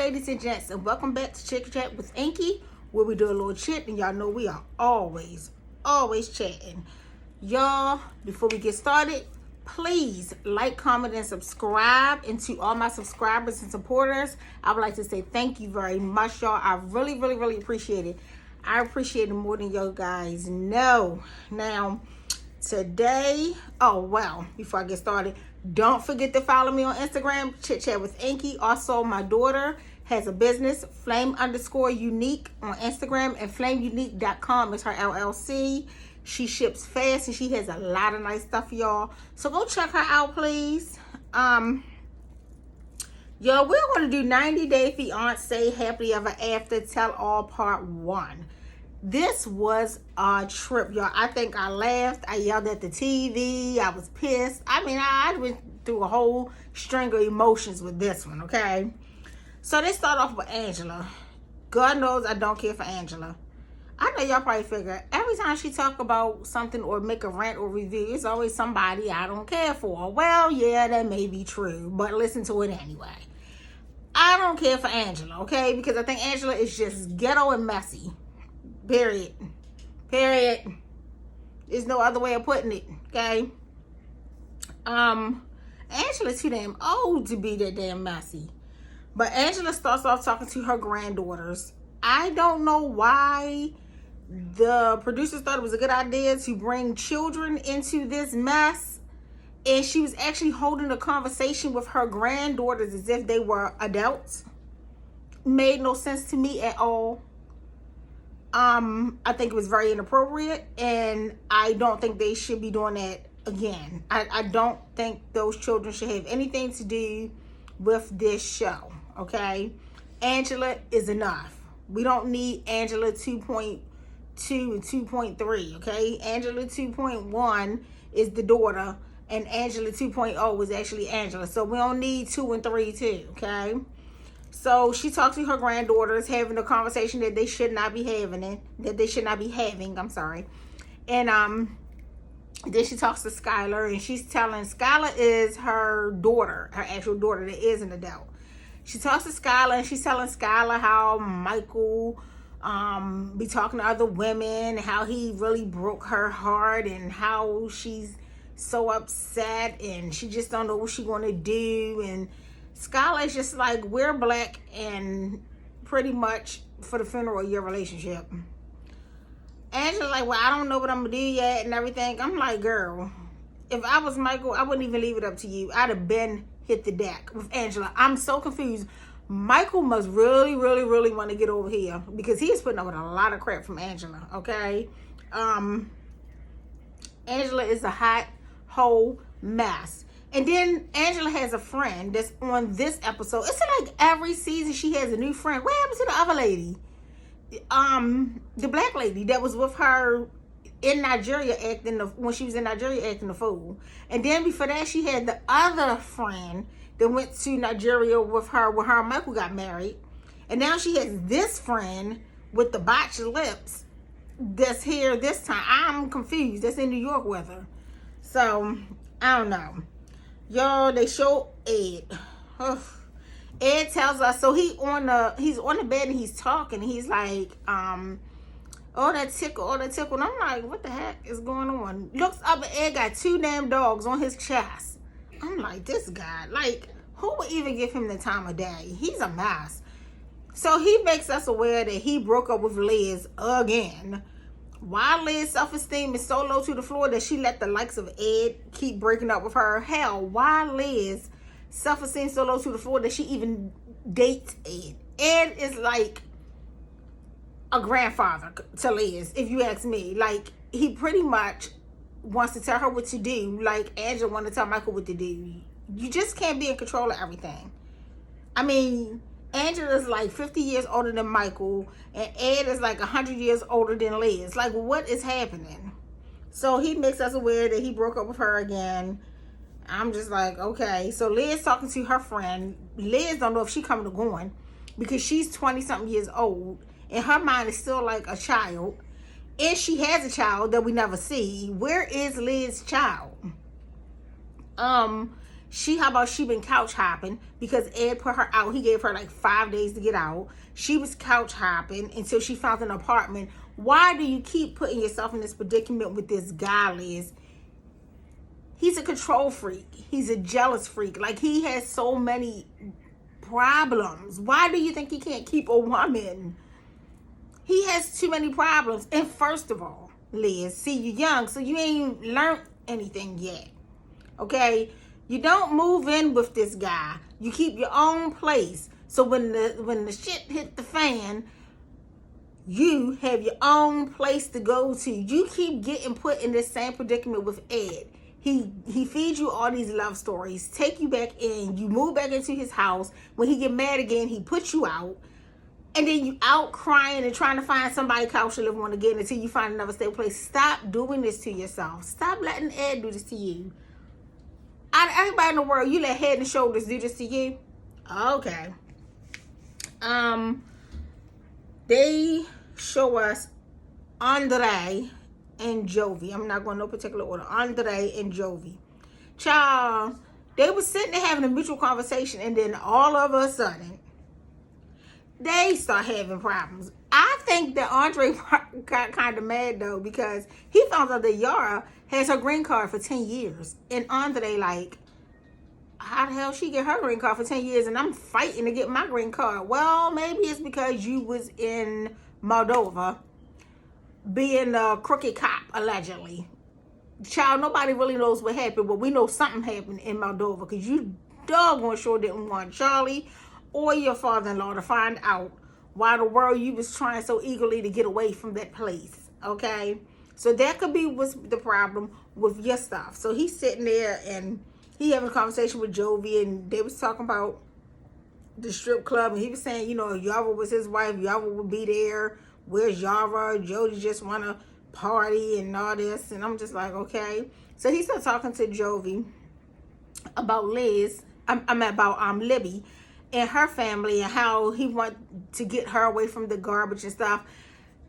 ladies and gents, and welcome back to Chit Chat with Inky, where we do a little chit, and y'all know we are always chatting. Y'all, before we get started, please like, comment, and subscribe. And to all my subscribers and supporters, I would like to say thank you very much, y'all. I really appreciate it. I appreciate it more than you guys know. Now, today, before I get started, don't forget to follow me on Instagram, Chit Chat with Inky. Also, my daughter has a business, flame_unique on Instagram, and flameunique.com is her LLC. She ships fast and she has a lot of nice stuff, y'all. So go check her out, please. Y'all, we're going to do 90 Day Fiancé Happily Ever After Tell All Part 1. This was a trip, y'all. I think I laughed. I yelled at the TV. I was pissed. I mean, I went through a whole string of emotions with this one, okay? So they start off with Angela. God knows I don't care for Angela. I know y'all probably figure every time she talk about something or make a rant or review, it's always somebody I don't care for. Well, yeah, that may be true, but listen to it anyway. I don't care for Angela, okay? Because I think Angela is just ghetto and messy. Period. There's no other way of putting it, okay? Angela's too damn old to be that damn messy. But Angela starts off talking to her granddaughters. I don't know why the producers thought it was a good idea to bring children into this mess. And she was actually holding a conversation with her granddaughters as if they were adults. Made no sense to me at all. I think it was very inappropriate, and I don't think they should be doing that again. I don't think those children should have anything to do with this show, okay? Angela is enough. We don't need Angela 2.2 and 2.3, okay? Angela 2.1 is the daughter, and Angela 2.0 is actually Angela. So we don't need 2 and 3 too, okay? So she talks to her granddaughters, having a conversation that they should not be having, I'm sorry. And then she talks to Skylar, and she's telling, Skylar is her daughter, her actual daughter that is an adult. She talks to Skylar, and she's telling Skylar how Michael be talking to other women, how he really broke her heart, and how she's so upset, and she just don't know what she's going to do. And Skylar's just like, we're black and pretty much for the funeral of your relationship. Angela's like, well, I don't know what I'm going to do yet and everything. I'm like, girl, if I was Michael, I wouldn't even leave it up to you. I'd have been hit the deck with Angela. I'm so confused. Michael must really want to get over here because he is putting up with a lot of crap from Angela, okay? Angela is a hot whole mess. And then Angela has a friend that's on this episode. It's like every season she has a new friend. What happened to the other lady? The black lady that was with her in Nigeria when she was in Nigeria acting the fool. And then before that, she had the other friend that went to Nigeria with her when her and Michael got married. And now she has this friend with the botched lips that's here this time. I'm confused. That's in New York with her. So, I don't know. Y'all, they show Ed. Ugh. Ed tells us, so he's on the bed and he's talking. He's like, oh, that tickle. And I'm like, what the heck is going on? Looks up and Ed got 2 damn dogs on his chest. I'm like, this guy, like, who would even give him the time of day? He's a mess. So he makes us aware that he broke up with Liz again. Why Liz's self-esteem is so low to the floor that she let the likes of Ed keep breaking up with her. Hell, why Liz's self-esteem so low to the floor that she even dates Ed. Ed is like a grandfather to Liz, if you ask me. Like, he pretty much wants to tell her what to do, like Angela wanted to tell Michael what to do. You just can't be in control of everything. I mean, Angela's like 50 years older than Michael, and Ed is like 100 years older than Liz. Like, what is happening? So he makes us aware that he broke up with her again. I'm just like, okay. So Liz talking to her friend. Liz don't know if she coming or going because she's 20-something years old, and her mind is still like a child. And she has a child that we never see. Where is Liz's child? How about she been couch hopping because Ed put her out. He gave her like 5 days to get out. She was couch hopping until she found an apartment. Why do you keep putting yourself in this predicament with this guy, Liz? He's a control freak. He's a jealous freak. Like, he has so many problems. Why do you think he can't keep a woman? He has too many problems. And first of all, Liz, see, you're young, so you ain't learned anything yet. Okay? You don't move in with this guy. You keep your own place. So when the shit hit the fan, you have your own place to go to. You keep getting put in this same predicament with Ed. He feeds you all these love stories, take you back in, you move back into his house. When he get mad again, he puts you out. And then you out crying and trying to find somebody couch to live on again until you find another stable place. Stop doing this to yourself. Stop letting Ed do this to you. Out of everybody in the world, you let Head and Shoulders do this to you? Okay. They show us Andre and Jovi. I'm not going no particular order. Andre and Jovi. Child, they were sitting there having a mutual conversation, and then all of a sudden, they start having problems. I think that Andre got kind of mad, though, because he found out that Yara has her green card for 10 years. And Andre, like, how the hell she get her green card for 10 years and I'm fighting to get my green card? Well, maybe it's because you was in Moldova being a crooked cop, allegedly. Child, nobody really knows what happened, but we know something happened in Moldova because you doggone sure didn't want Charlie or your father-in-law to find out why the world you was trying so eagerly to get away from that place, okay? So that could be what's the problem with your stuff. So he's sitting there and he having a conversation with Jovi, and they was talking about the strip club, and he was saying, you know, Yara was his wife, Yara would be there. Where's Yara? Jody just want to party and all this. And I'm just like, okay. So he started talking to Jovi about Liz. About Libby and her family and how he want to get her away from the garbage and stuff.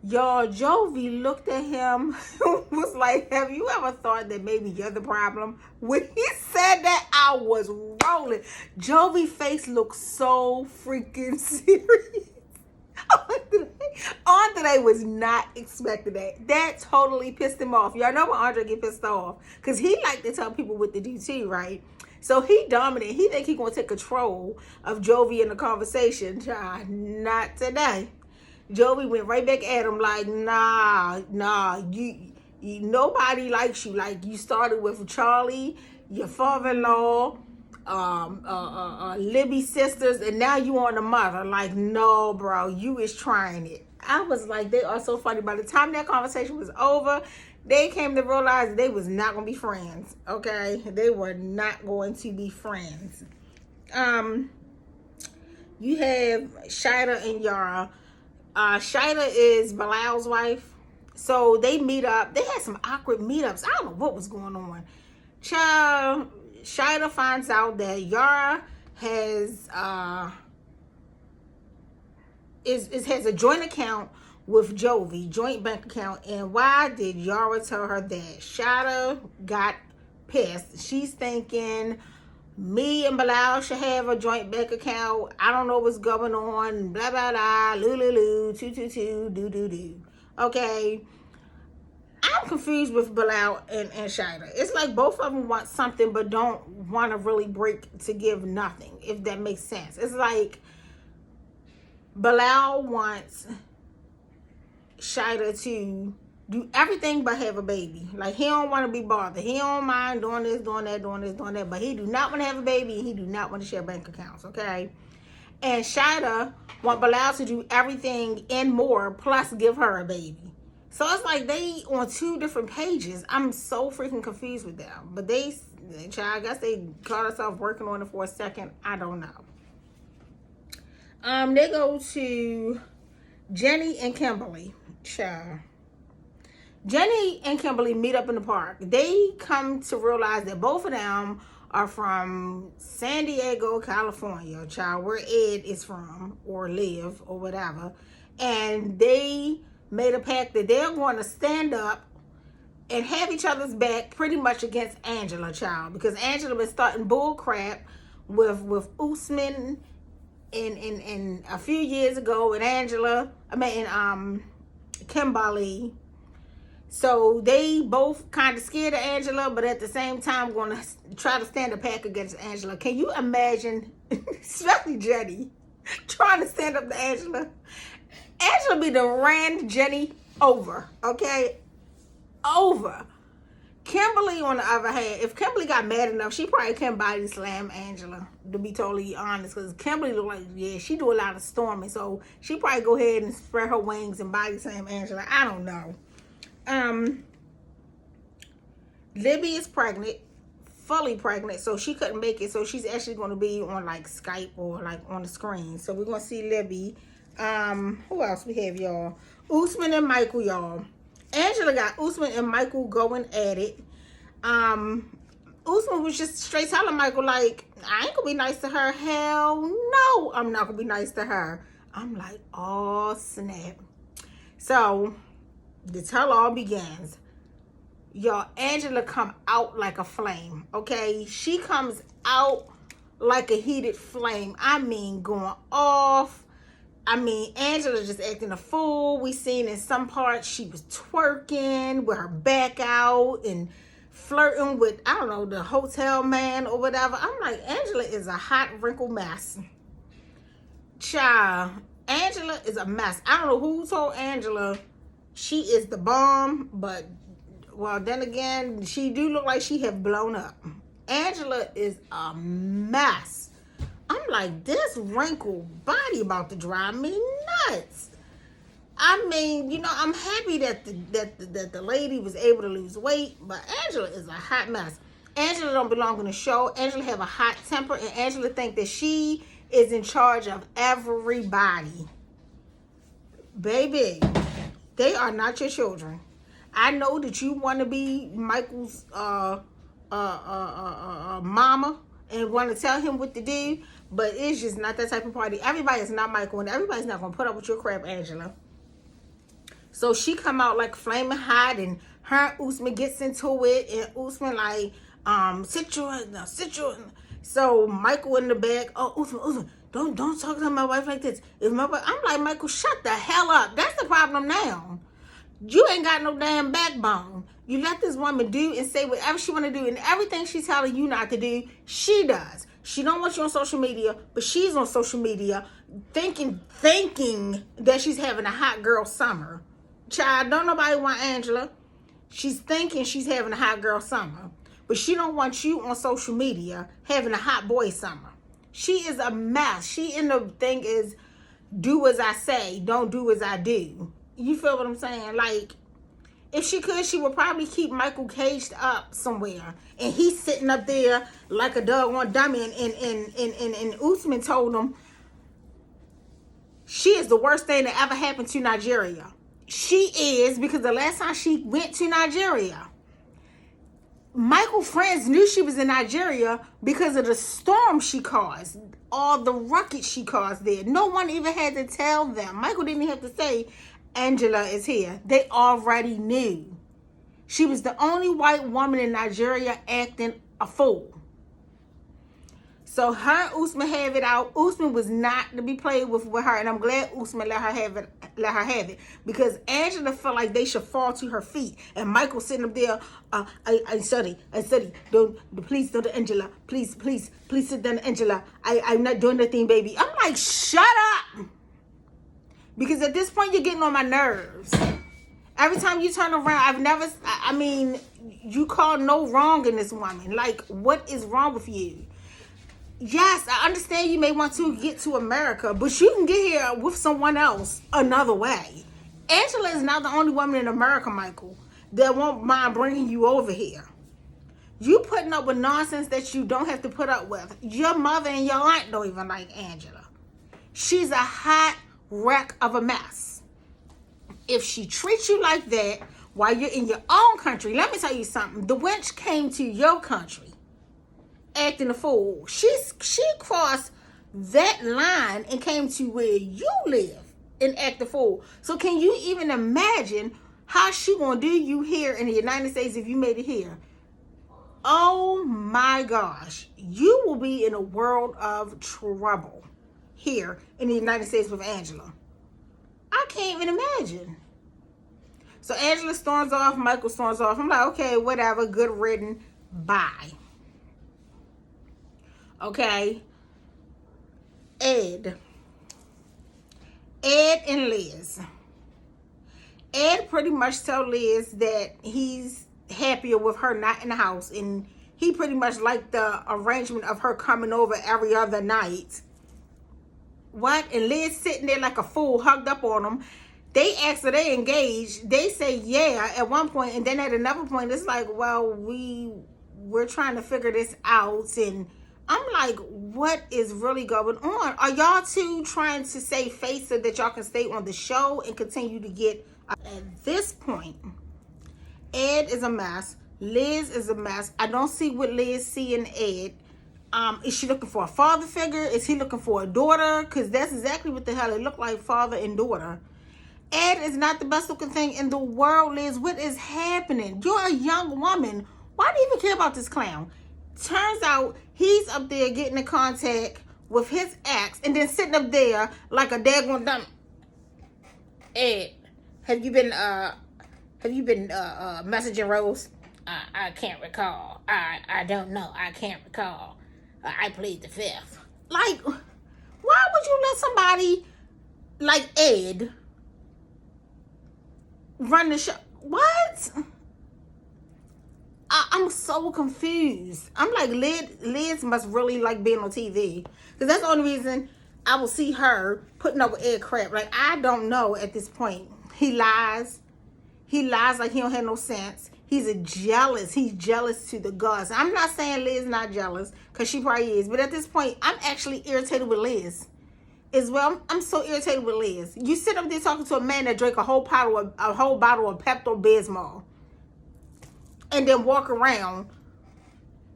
Y'all, Jovi looked at him was like, have you ever thought that maybe you're the problem? When he said that, I was rolling. Jovi's face looked so freaking serious. Andre was not expecting that. That totally pissed him off. Y'all know when Andre get pissed off, because he like to tell people what to do too, right? So he dominant. He think he gonna take control of Jovi in the conversation. Child, not today. Jovi went right back at him like, nah, you nobody likes you. Like, you started with Charlie, your father-in-law, Libby's sisters, and now you on the mother. Like, no, bro, you is trying it. I was like, they are so funny. By the time that conversation was over, they came to realize they was not going to be friends, okay? They were not going to be friends. You have Shida and Yara. Shida is Bilal's wife. So they meet up. They had some awkward meetups. I don't know what was going on. Child, Shida finds out that Yara has has a joint account with Jovi, joint bank account. And why did Yara tell her that? Shida got pissed. She's thinking, me and Bilal should have a joint bank account. I don't know what's going on. Blah, blah, blah. Loo, 222, do. Okay. I'm confused with Bilal and Shida. It's like both of them want something but don't want to really break to give nothing, if that makes sense. It's like Bilal wants Shida to do everything but have a baby. Like, he don't want to be bothered. He don't mind doing this, doing that, but he do not want to have a baby, and he do not want to share bank accounts, okay? And Shida want Bilal to do everything and more, plus give her a baby. So it's like they on two different pages. I'm so freaking confused with them. But I guess they caught themselves working on it for a second. I don't know. They go to Jenny and Kimberly. Child. Jenny and Kimberly meet up in the park. They come to realize that both of them are from San Diego, California, child, where Ed is from, or live, or whatever. And they made a pact that they're going to stand up and have each other's back pretty much against Angela, child, because Angela been starting bull crap with Usman in a few years ago, and Kimberly. So they both kind of scared of Angela, but at the same time going to try to stand a pack against Angela. Can you imagine, especially Jenny, trying to stand up to Angela? Angela be the ran Jenny over, okay? Over. Kimberly, on the other hand, if Kimberly got mad enough, she probably couldn't body slam Angela, to be totally honest, because Kimberly look like, yeah, she do a lot of storming, so she probably go ahead and spread her wings and body slam Angela. I don't know. Libby is pregnant, fully pregnant, so she couldn't make it, so she's actually going to be on like Skype or like on the screen. So we're going to see Libby. Who else we have, y'all? Usman and Michael, y'all. Angela got Usman and Michael going at it. Usman was just straight telling Michael, like, I ain't gonna be nice to her. Hell no, I'm not gonna be nice to her. I'm like, oh snap. So the tell-all begins. Y'all, Angela come out like a flame, okay? She comes out like a heated flame. I mean, going off. I mean, Angela just acting a fool. We seen in some parts she was twerking with her back out and flirting with, I don't know, the hotel man or whatever. I'm like, Angela is a hot wrinkle mess. Child, Angela is a mess. I don't know who told Angela she is the bomb, but, well, then again, she do look like she have blown up. Angela is a mess. I'm like, this wrinkled body about to drive me nuts. I mean, you know, I'm happy that the lady was able to lose weight, but Angela is a hot mess. Angela don't belong in the show. Angela have a hot temper, and Angela think that she is in charge of everybody. Baby, they are not your children. I know that you want to be Michael's mama and want to tell him what to do, but it's just not that type of party. Everybody is not Michael, and everybody's not going to put up with your crap, Angela. So she come out like flaming hot, and her and Usman gets into it, and Usman like, sit you in. So Michael in the back, oh, Usman, don't talk to my wife like this. If my wife, I'm like, Michael, shut the hell up. That's the problem now. You ain't got no damn backbone. You let this woman do and say whatever she want to do, and everything she's telling you not to do, she does. She don't want you on social media, but she's on social media thinking that she's having a hot girl summer. Child, don't nobody want Angela. She's thinking she's having a hot girl summer, but she don't want you on social media having a hot boy summer. She is a mess. She in the thing is, do as I say, don't do as I do. You feel what I'm saying? Like, if she could, she would probably keep Michael caged up somewhere, and he's sitting up there like a doggone dummy. And Usman told him she is the worst thing that ever happened to Nigeria. She is, because the last time she went to Nigeria, Michael's friends knew she was in Nigeria because of the storm she caused, all the ruckus she caused there. No one even had to tell them. Michael didn't even have to say, Angela is here. They already knew. She was the only white woman in Nigeria acting a fool. So her and Usman have it out. Usman was not to be played with her, and I'm glad Usman let her have it, because Angela felt like they should fall to her feet. And Michael sitting up there, I study. Please don't, Angela. Please sit down, Angela. I'm not doing nothing, baby. I'm like, shut up. Because at this point, you're getting on my nerves. Every time you turn around, you call no wrong in this woman. Like, what is wrong with you? Yes, I understand you may want to get to America, but you can get here with someone else another way. Angela is not the only woman in America, Michael, that won't mind bringing you over here. You putting up with nonsense that you don't have to put up with. Your mother and your aunt don't even like Angela. She's a hot wreck of a mess. If she treats you like that while you're in your own country, let me tell you something. The wench came to your country acting a fool. She crossed that line and came to where you live and act a fool. So can you even imagine How's she gonna do you here in the United States if you made it here? Oh my gosh, you will be in a world of trouble here in the United States with Angela. I can't even imagine. So Angela storms off, Michael storms off. I'm like, okay, whatever, good ridden, bye. Okay. Ed and Liz. Ed pretty much told Liz that he's happier with her not in the house, and he pretty much liked the arrangement of her coming over every other night. What? And Liz sitting there like a fool, hugged up on him. They ask her they engaged. They say yeah at one point, and then at another point it's like, well, we're trying to figure this out. And I'm like, what is really going on? Are y'all two trying to save face so that y'all can stay on the show and continue to get? At this point, Ed is a mess. Liz is a mess. I don't see what Liz see in Ed. Is she looking for a father figure? Is he looking for a daughter? Because that's exactly what the hell it looked like, father and daughter. Ed is not the best looking thing in the world, Liz. What is happening? You're a young woman. Why do you even care about this clown? Turns out he's up there getting in contact with his ex and then sitting up there like a daggone dumb. Ed, have you been messaging Rose? I can't recall. I don't know. I can't recall. I plead the fifth. Like, why would you let somebody like Ed run the show? What? I'm so confused. I'm like, Liz must really like being on TV, because that's the only reason I will see her putting up with Ed crap. Like, I don't know at this point. He lies like he don't have no sense. He's jealous to the guts. I'm not saying Liz not jealous, because she probably is, but at this point I'm actually irritated with Liz as well. I'm so irritated with Liz. You sit up there talking to a man that drank a whole bottle of Pepto-Bismol and then walk around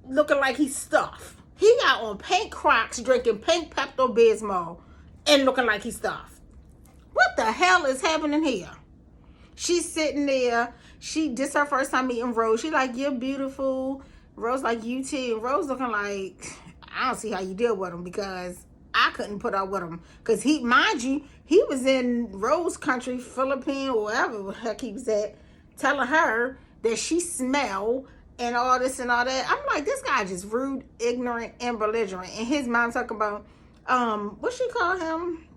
looking like he's stuffed. He got on pink Crocs, drinking pink Pepto-Bismol and looking like he's stuffed. What the hell is happening here? She's sitting there. This her first time meeting Rose. She like, you're beautiful. Rose like, you too. And Rose looking like, I don't see how you deal with him, because I couldn't put up with him. Because mind you, he was in Rose country, Philippines, or wherever the heck he was at, telling her that she smelled and all this and all that. I'm like, this guy just rude, ignorant, and belligerent. And his mom talking about, what she call him?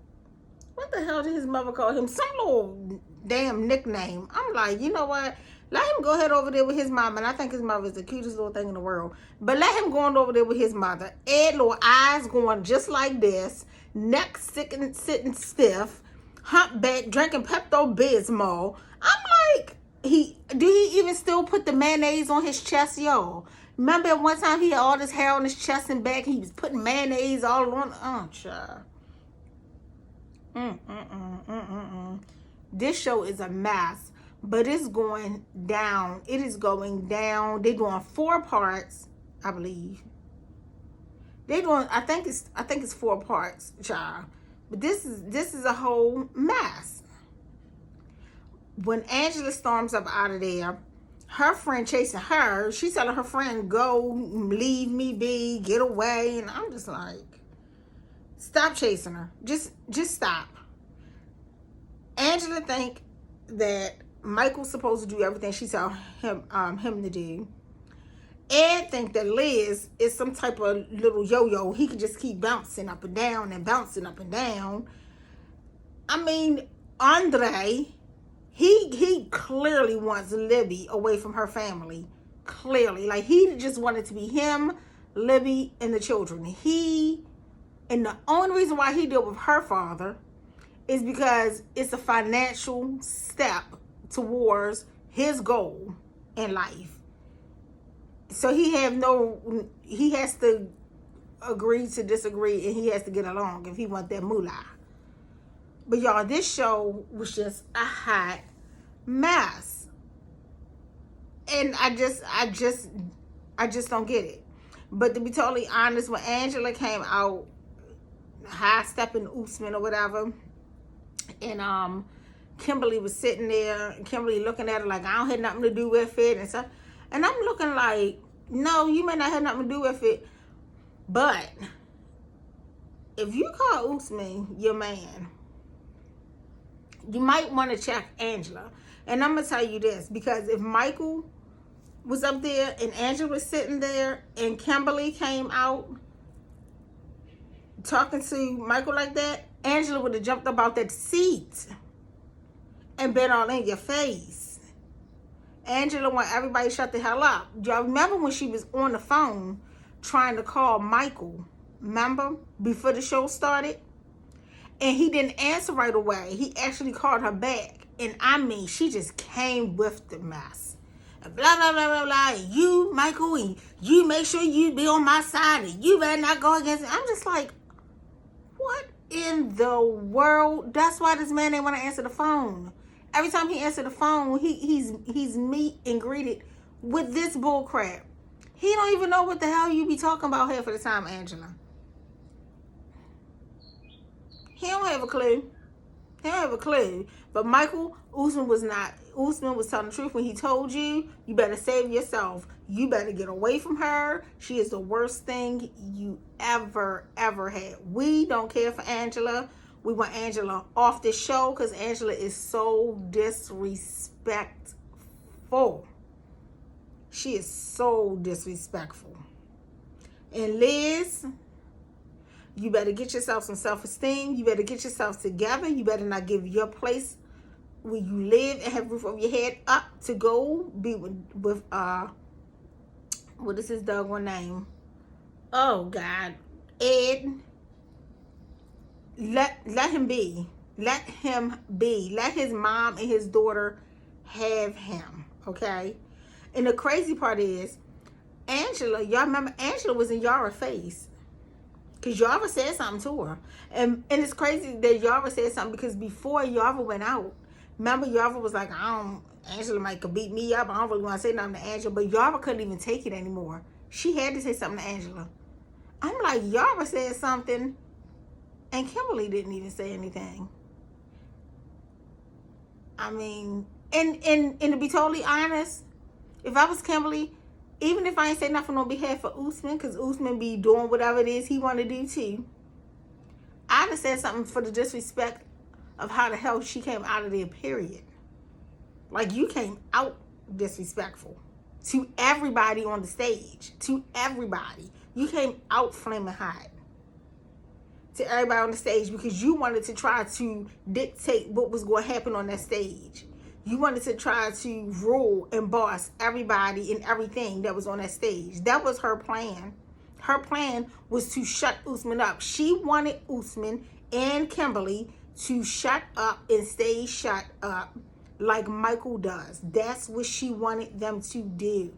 What the hell did his mother call him? Some little damn nickname. I'm like, you know what? Let him go ahead over there with his mom. And I think his mother is the cutest little thing in the world. But let him go on over there with his mother. Ed, little eyes going just like this. Neck sitting stiff. Humpback, drinking Pepto-Bismol. I'm like, do he even still put the mayonnaise on his chest, y'all? Remember at one time he had all this hair on his chest and back. He was putting mayonnaise all on. Oh, child. This show is a mess, but it's going down. It is going down. They're doing 4 parts, I believe. I think it's 4 parts, child. But this is a whole mess. When Angela storms up out of there, her friend chasing her, she's telling her friend, go, leave me be, get away. And I'm just like, stop chasing her. Just stop. Angela think that Michael's supposed to do everything she tell him to do. Ed think that Liz is some type of little yo-yo. He can just keep bouncing up and down and bouncing up and down. I mean, Andre, he clearly wants Libby away from her family. Clearly. Like, he just wanted to be him, Libby, and the children. And the only reason why he dealt with her father is because it's a financial step towards his goal in life. So he has to agree to disagree, and he has to get along if he wants that moolah. But y'all, this show was just a hot mess. And I just don't get it. But to be totally honest, when Angela came out, high stepping Oosman or whatever, and Kimberly was sitting there, and Kimberly looking at her like, I don't have nothing to do with it, and stuff. And I'm looking like, no, you may not have nothing to do with it, but if you call Usman your man, you might want to check Angela. And I'm going to tell you this, because if Michael was up there and Angela was sitting there and Kimberly came out talking to Michael like that, Angela would have jumped up out that seat and been all in your face. Angela want everybody to shut the hell up. Y'all remember when she was on the phone trying to call Michael? Remember? Before the show started? And he didn't answer right away. He actually called her back. And I mean, she just came with the mess. And blah, blah, blah, blah, blah. And you, Michael, and you make sure you be on my side. And you better not go against it. I'm just like, what in the world? That's why this man didn't want to answer the phone. Every time he answered the phone, he's meet and greeted with this bull crap. He don't even know what the hell you be talking about half of the time, Angela. He don't have a clue. He don't have a clue. But Michael, Usman was telling the truth when he told you, you better save yourself. You better get away from her. She is the worst thing you ever had. We don't care for Angela. We want Angela off the show because Angela is so disrespectful. She is so disrespectful. And Liz, you better get yourself some self-esteem. You better get yourself together. You better not give your place where you live and have a roof over your head up to go be with what is his doggone name? Oh God, Ed. Let him be. Let him be. Let his mom and his daughter have him. Okay. And the crazy part is, Angela. Y'all remember Angela was in Yara's face. Because Yara said something to her. And it's crazy that Yara said something because before Yara went out, remember Yara was like, Angela might could beat me up. I don't really want to say nothing to Angela. But Yara couldn't even take it anymore. She had to say something to Angela. I'm like, Yara said something and Kimberly didn't even say anything. I mean, and to be totally honest, if I was Kimberly, even if I ain't say nothing on behalf of Usman, because Usman be doing whatever it is he want to do too, I'd have said something for the disrespect of how the hell she came out of there, period. Like, you came out disrespectful to everybody on the stage. To everybody. You came out flaming hot to everybody on the stage because you wanted to try to dictate what was going to happen on that stage. You wanted to try to rule and boss everybody and everything that was on that stage. That was her plan. Her plan was to shut Usman up. She wanted Usman and Kimberly to shut up and stay shut up like Michael does. That's what she wanted them to do.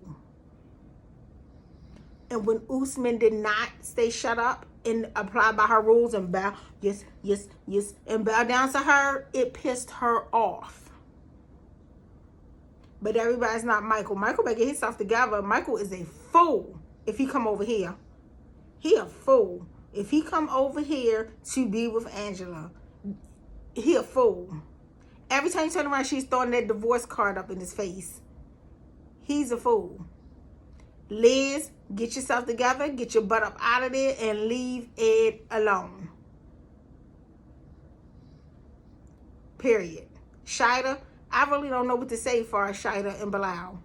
And when Usman did not stay shut up and apply by her rules and bow, yes, and bow down to her, it pissed her off. But everybody's not Michael. Michael better get himself together. Michael is a fool if he come over here. He a fool. If he come over here to be with Angela, he a fool. Every time you turn around, she's throwing that divorce card up in his face. He's a fool. Liz, get yourself together. Get your butt up out of there and leave Ed alone. Period. Shida, I really don't know what to say for Shida and Bilal.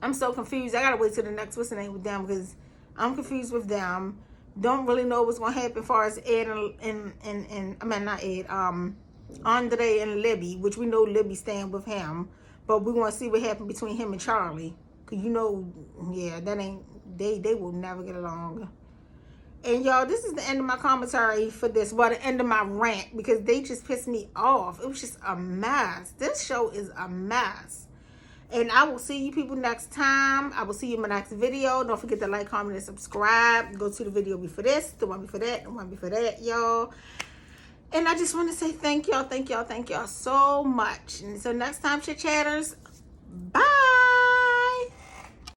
I'm so confused. I gotta wait till the next what's the name with them because I'm confused with them. Don't really know what's gonna happen as far as Ed and I mean not Ed, Andre and Libby, which we know Libby stand with him, but we want to see what happened between him and Charlie. Cause you know, yeah, that ain't they will never get along. And y'all, this is the end of my commentary for this. Well, the end of my rant because they just pissed me off. It was just a mess. This show is a mess. And I will see you people next time. I will see you in my next video. Don't forget to like, comment, and subscribe. Go to the video before this, the one before that, the one before that, y'all. And I just want to say thank y'all so much. And so next time, chit chatters, bye.